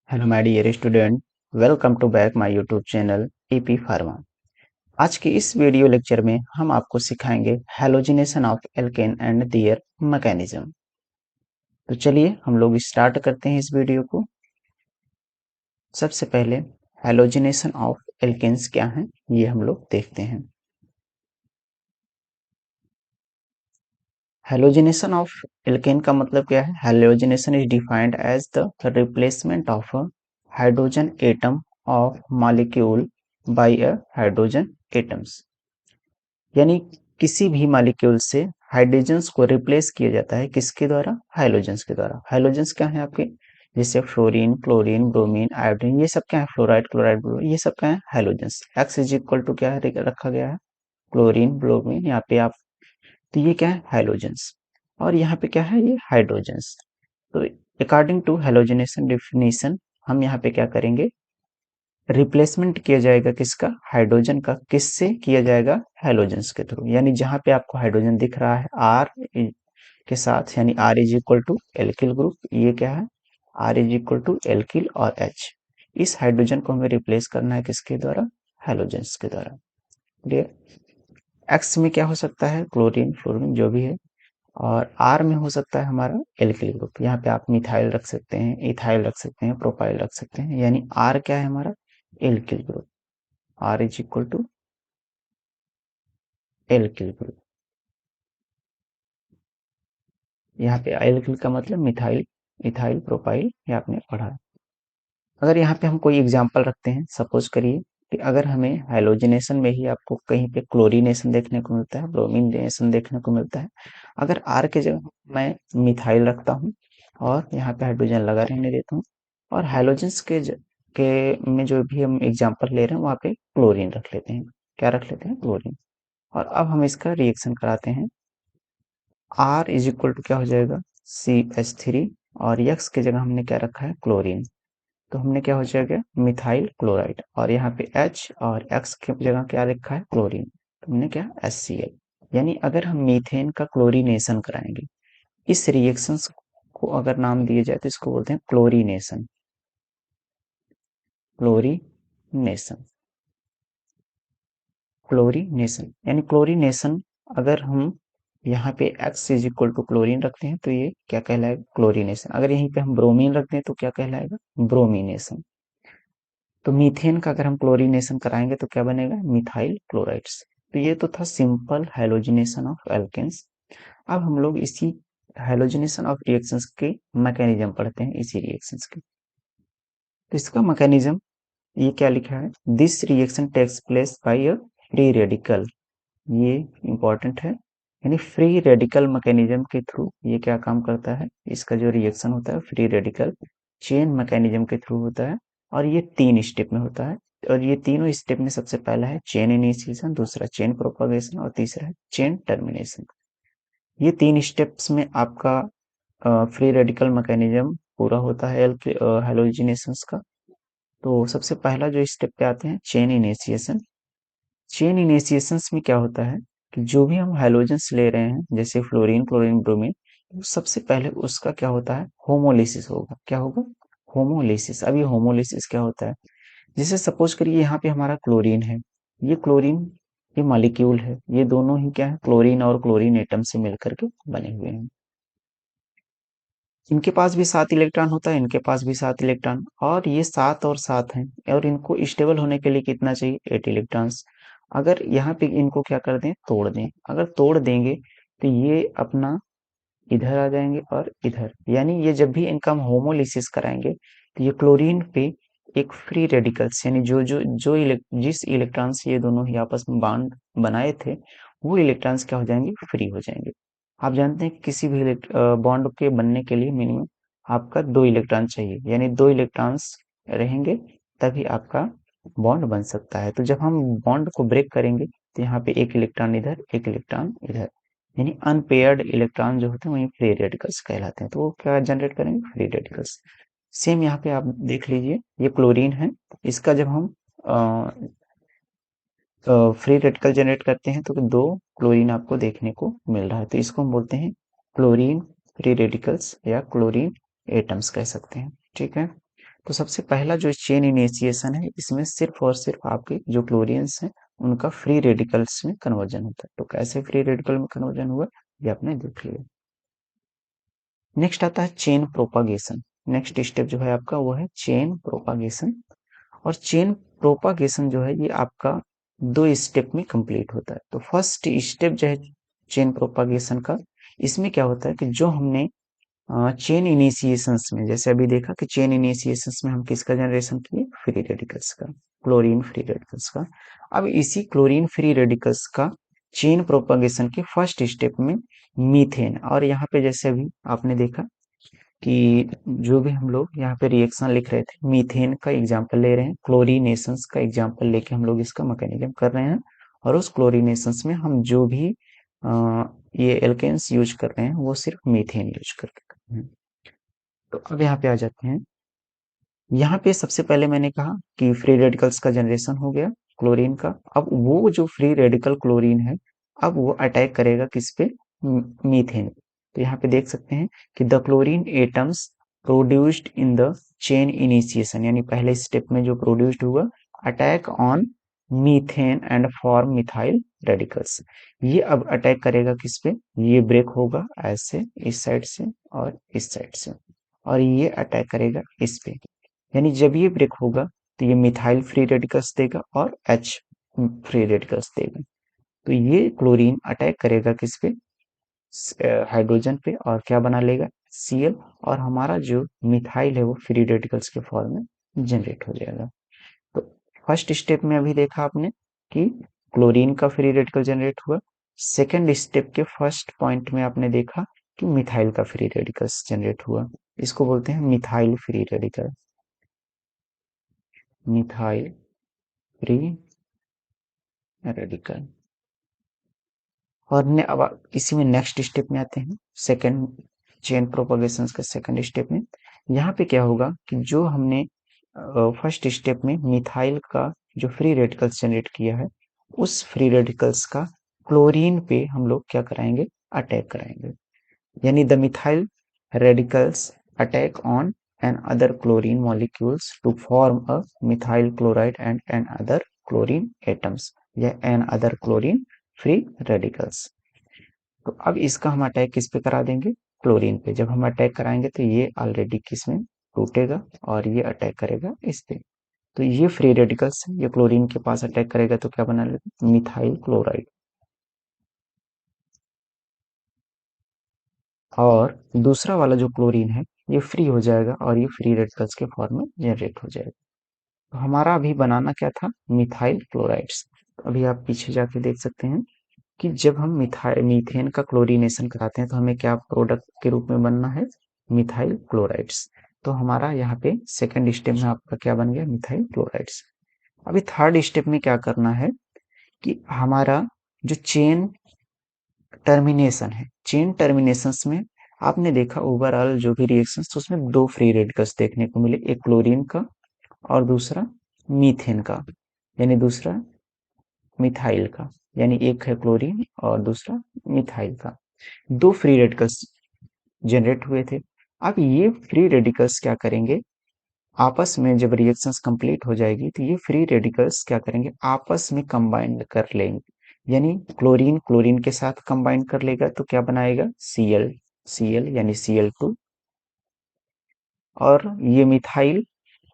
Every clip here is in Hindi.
Hello my dear student, welcome to back my YouTube channel EP pharma. आज के इस वीडियो लेक्चर में हम आपको सिखाएंगे halogenation of alkane and their mechanism. तो चलिए हम लोग स्टार्ट करते हैं इस वीडियो को। सबसे पहले हैलोजिनेशन ऑफ एल्केन्स क्या है ये हम लोग देखते हैं। हैलोजिनेशन ऑफ एल्केन का मतलब क्या है? Halogenation is defined as the replacement of a hydrogen atom of molecule by a hydrogen atoms, यानी किसी भी मॉलिक्यूल से हाइड्रोजन्स को रिप्लेस किया जाता है किसके द्वारा? हाइड्रोजन्स के द्वारा। हाइड्रोजन्स क्या है आपके? जैसे फ्लोरीन, क्लोरीन, ब्रोमीन, आयोडीन, ये सब क्या है? फ्लोराइड, क्लोराइड, ब्रोमीन, ये सब क्या है? Hydrogens. X is equal to क्या है रखा गया है? क्लोरीन, ब्रोमीन, यहाँ पे आप, तो ये क्या है? हाइड्रोजन्स। और यहाँ पे क्या है? ये हाइड्रोजन्स। तो अकॉर्डिंग टू हैलोजिनेशन डेफिनेशन हम यहाँ पे क्या करेंगे? रिप्लेसमेंट किया जाएगा किसका? हाइड्रोजन का। किससे किया जाएगा? हैलोजेंस के थ्रू। यानी जहां पे आपको हाइड्रोजन दिख रहा है आर के साथ, यानी R is equal to alkyl group, ये क्या है? R is equal to alkyl और एच। इस हाइड्रोजन को हमें रिप्लेस करना है किसके द्वारा? हैलोजेंस के द्वारा। क्लियर? एक्स में क्या हो सकता है? क्लोरीन, फ्लोरीन, जो भी है। और आर में हो सकता है हमारा एल्किल ग्रुप। यहाँ पे आप मिथाइल रख सकते हैं, इथाइल रख सकते हैं, प्रोपाइल रख सकते हैं। यानी आर क्या है हमारा? Alkyl group. R is equal to alkyl group. यहाँ पे एल्किल का मतलब मिथाइल, इथाइल, प्रोपाइल, ये आपने पढ़ा है। अगर यहाँ पे हम कोई एग्जांपल रखते हैं, सपोज करिए कि अगर हमें हैलोजिनेशन में ही आपको कहीं पे क्लोरीनेशन देखने को मिलता है, ब्रोमीनेशन देखने को मिलता है। अगर आर के जगह मैं मिथाइल रखता हूँ और यहाँ पे हाइड्रोजन लगा रहने देता हूँ, और हैलोजेंस के में जो भी हम एग्जाम्पल ले रहे हैं वहाँ पे क्लोरीन रख लेते हैं। क्या रख लेते हैं? क्लोरीन। और अब हम इसका रिएक्शन कराते हैं। आर इज इक्वल टू क्या हो जाएगा? CH3। और यक्स की जगह हमने क्या रखा है? क्लोरीन। तो हमने क्या हो जाएगा? Methyl chloride. और यहाँ पे H और X की जगह क्या रखा है? क्लोरीन। तो हमने क्या? HCl। यानी अगर हम मीथेन का क्लोरीनेशन कराएंगे, इस रिएक्शन को अगर नाम दिए जाए तो इसको बोलते हैं क्लोरीनेशन। क्लोरीनेशन। क्लोरीनेशन यानी क्लोरीनेशन। अगर हम यहाँ पे x is equal to chlorine रखते हैं तो ये क्या कहलाएगा? क्लोरीनेशन। अगर यहीं पे हम ब्रोमीन रखते हैं तो क्या कहलाएगा? ब्रोमीनेशन। तो मीथेन का अगर हम क्लोरीनेशन कराएंगे तो क्या बनेगा? Methyl chlorides. तो ये तो था सिंपल हैलोजिनेशन ऑफ एल्केन्स। अब हम लोग इसी हैलोजिनेशन ऑफ रिएक्शंस के मैकेनिज्म पढ़ते हैं, इसी रिएक्शंस के। तो इसका मैकेनिज्म ये क्या लिखा है? This reaction takes place by a free radical. ये इंपॉर्टेंट है। यानी फ्री रेडिकल मैकेनिज्म के थ्रू ये क्या काम करता है? इसका जो रिएक्शन होता है फ्री रेडिकल चेन मैकेनिज्म के थ्रू होता है। और ये 3 स्टेप में होता है। और ये तीनों स्टेप में सबसे पहला है चेन इनिशिएशन, दूसरा चेन प्रोपगेशन और तीसरा है चेन टर्मिनेशन। ये 3 स्टेप्स में आपका फ्री रेडिकल मैकेनिज्म पूरा होता है हैलोजिनेशंस का। तो सबसे पहला जो स्टेप पे आते हैं, चेन इनिशिएशन। चेन इनिशिएशंस में क्या होता है कि जो भी हम हैलोजेंस ले रहे हैं, जैसे फ्लोरीन, क्लोरीन, ब्रोमीन, तो सबसे पहले उसका क्या होता है? होमोलिसिस होगा। क्या होगा? होमोलिसिस। अब ये होमोलिसिस क्या होता है? जैसे सपोज करिए यहाँ पे हमारा क्लोरीन है। ये क्लोरीन, ये मॉलिक्यूल है। ये दोनों ही क्या है? क्लोरीन और क्लोरीन एटम से मिलकर के बने हुए हैं। इनके पास भी 7 इलेक्ट्रॉन होता है, इनके पास भी 7 इलेक्ट्रॉन, और ये 7 और 7 हैं। और इनको स्टेबल होने के लिए कितना चाहिए? 8 इलेक्ट्रॉन्स। अगर यहाँ पे इनको क्या कर दें? तोड़ दें। अगर तोड़ देंगे तो ये अपना इधर आ जाएंगे और इधर, यानी ये जब भी इनका हम होमोलिसिस कराएंगे तो ये क्लोरीन पे एक फ्री रेडिकल्स, यानी जिस इलेक्ट्रॉन से ये दोनों ही आपस में बॉन्ड बनाए थे, वो इलेक्ट्रॉन्स क्या हो जाएंगे? फ्री हो जाएंगे। आप जानते हैं कि किसी भी बॉन्ड के बनने के लिए मिनिमम आपका 2 इलेक्ट्रॉन चाहिए, यानी 2 इलेक्ट्रॉन्स रहेंगे तभी आपका बॉन्ड बन सकता है। तो जब हम बॉन्ड को ब्रेक करेंगे तो यहाँ पे एक इलेक्ट्रॉन इधर, एक इलेक्ट्रॉन इधर, यानी अनपेयर्ड इलेक्ट्रॉन जो होते हैं वही फ्री रेडिकल्स कहलाते हैं। तो वो क्या जनरेट करेंगे? Free radicals. सेम यहाँ पे आप देख लीजिए, ये क्लोरीन है। इसका जब हम फ्री रेडिकल जनरेट करते हैं तो 2 क्लोरीन आपको देखने को मिल रहा है। तो इसको हम बोलते हैं क्लोरीन फ्री रेडिकल्स या क्लोरीन एटम्स कह सकते हैं। ठीक है। तो सबसे पहला जो चेन इनिशिएशन है, इसमें सिर्फ और सिर्फ आपके जो क्लोरीन्स हैं उनका फ्री रेडिकल्स में कन्वर्जन होता है। तो कैसे फ्री रेडिकल में कन्वर्जन हुआ, ये आपने देख लिया। नेक्स्ट आता है चेन प्रोपागेशन। नेक्स्ट स्टेप जो है आपका वो है चेन प्रोपागेशन। और चेन प्रोपागेशन जो है ये आपका 2 स्टेप में कंप्लीट होता है। तो फर्स्ट स्टेप जो है चेन प्रोपागेशन का, इसमें क्या होता है कि जो हमने चेन इनिशिएशंस में, जैसे अभी देखा कि चेन इनिशिएशंस में हम किसका जनरेशन किए, फ्री रेडिकल्स का, क्लोरीन फ्री रेडिकल्स का। अब इसी क्लोरीन फ्री रेडिकल्स का चेन प्रोपागेशन के फर्स्ट स्टेप में मीथेन, और यहाँ पे जैसे अभी आपने देखा कि जो भी हम लोग यहाँ पे रिएक्शन लिख रहे थे, मीथेन का एग्जांपल ले रहे हैं, क्लोरीनेशंस का एग्जांपल लेके हम लोग इसका मैकेनिज्म कर रहे हैं, और उस क्लोरीनेशंस में हम जो भी अ, ये एल्केन्स यूज कर रहे हैं वो सिर्फ मीथेन यूज करके कर रहे हैं। तो अब यहाँ पे आ जाते हैं। यहाँ पे सबसे पहले मैंने कहा कि फ्री रेडिकल्स का जनरेशन हो गया क्लोरीन का। अब वो जो फ्री रेडिकल क्लोरीन है, अब वो अटैक करेगा किस पे, मीथेन। तो यहाँ पे देख सकते हैं कि the chlorine atoms produced in the chain initiation, यानी पहले स्टेप में जो प्रोड्यूस्ड हुआ, attack on methane and form methyl radicals. ये अब अटैक करेगा किस पे, ये ब्रेक होगा ऐसे इस साइड से और इस साइड से, और ये अटैक करेगा इस पे। यानी जब ये ब्रेक होगा तो ये मिथाइल फ्री रेडिकल्स देगा और एच फ्री रेडिकल्स देगा। तो ये क्लोरीन अटैक करेगा किस पे, हाइड्रोजन पे, और क्या बना लेगा, Cl, और हमारा जो मिथाइल है वो फ्री रेडिकल्स के फॉर्म में जनरेट हो जाएगा। तो फर्स्ट स्टेप में अभी देखा आपने कि क्लोरीन का फ्री रेडिकल जनरेट हुआ। सेकेंड स्टेप के फर्स्ट पॉइंट में आपने देखा कि मिथाइल का फ्री रेडिकल्स जनरेट हुआ। इसको बोलते हैं methyl free radical, methyl free radical. और अब इसी में नेक्स्ट स्टेप में आते हैं, सेकंड चेन प्रोपगेशन का सेकंड स्टेप में। यहाँ पे क्या होगा कि जो हमने फर्स्ट स्टेप में मिथाइल का जो फ्री रेडिकल्स जनरेट किया है, उस फ्री रेडिकल्स का क्लोरीन पे हम लोग क्या कराएंगे, अटैक कराएंगे। यानी the methyl radicals attack on and other chlorine molecules to form a methyl chloride and other chlorine atoms या and other chlorine free radicals। तो अब इसका हम अटैक किस पे करा देंगे, क्लोरीन पे। जब हम अटैक कराएंगे तो ये ऑलरेडी किस में टूटेगा और ये अटैक करेगा इस पे। तो ये फ्री रेडिकल्स है, ये क्लोरीन के पास अटैक करेगा तो क्या बना लेगा, मिथाइल क्लोराइड। और दूसरा वाला जो क्लोरीन है ये फ्री हो जाएगा और ये फ्री रेडिकल्स के फॉर्म में जनरेट हो जाएगा। तो हमारा अभी बनाना क्या था, मिथाइल क्लोराइड्स। अभी आप पीछे जाके देख सकते हैं कि जब हम मिथाइल मीथेन का क्लोरीनेशन कराते हैं तो हमें क्या प्रोडक्ट के रूप में बनना है, मिथाइल क्लोराइड्स। तो हमारा यहाँ पे सेकंड स्टेप में आपका क्या बन गया, मिथाइल क्लोराइड्स। अभी थर्ड स्टेप में क्या करना है कि हमारा जो चेन टर्मिनेशन है, चेन टर्मिनेशंस में आपने देखा ओवरऑल जो भी रिएक्शंस, तो उसमें 2 फ्री रेडिकल्स देखने को मिले, एक क्लोरीन का और दूसरा मीथेन का, यानी दूसरा मिथाइल का। यानी एक है क्लोरीन और दूसरा मिथाइल का। 2 फ्री रेडिकल्स जनरेट हुए थे। अब ये फ्री रेडिकल्स क्या करेंगे, आपस में जब रिएक्शंस कंप्लीट हो जाएगी तो ये फ्री रेडिकल्स क्या करेंगे, आपस में कंबाइन कर लेंगे। यानी क्लोरीन क्लोरीन के साथ कंबाइन कर लेगा तो क्या बनाएगा, Cl यानी Cl2। और ये मिथाइल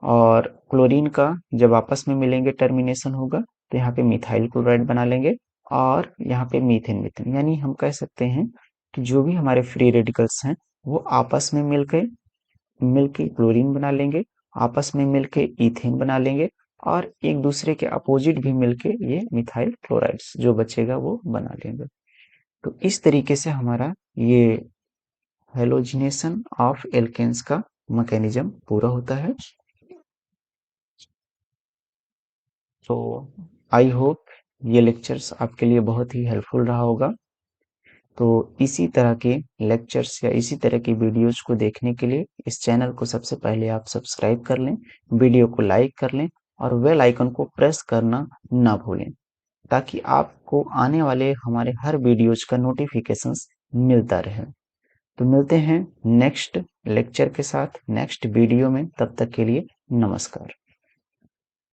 और क्लोरीन का जब आपस में मिलेंगे टर्मिनेशन होगा तो यहाँ पे मिथाइल क्लोराइड बना लेंगे, और यहाँ पे मीथेन मीथेन। यानी हम कह सकते हैं कि जो भी हमारे फ्री रेडिकल्स हैं वो आपस में मिलके क्लोरीन बना लेंगे, आपस में मिलके इथेन बना लेंगे, और एक दूसरे के अपोजिट भी मिलके ये मिथाइल क्लोराइड्स जो बचेगा वो बना लेंगे। तो इस तरीके से हमारा ये हेलोजिनेशन ऑफ एल्केन्स का मैकेनिज्म पूरा होता है। तो आई होप ये लेक्चर्स आपके लिए बहुत ही हेल्पफुल रहा होगा। तो इसी तरह के लेक्चर्स या इसी तरह की वीडियोस को देखने के लिए इस चैनल को सबसे पहले आप सब्सक्राइब कर लें, वीडियो को लाइक कर लें और बेल आइकन को प्रेस करना ना भूलें, ताकि आपको आने वाले हमारे हर वीडियोज का नोटिफिकेशंस मिलता रहे। तो मिलते हैं नेक्स्ट लेक्चर के साथ नेक्स्ट वीडियो में, तब तक के लिए नमस्कार।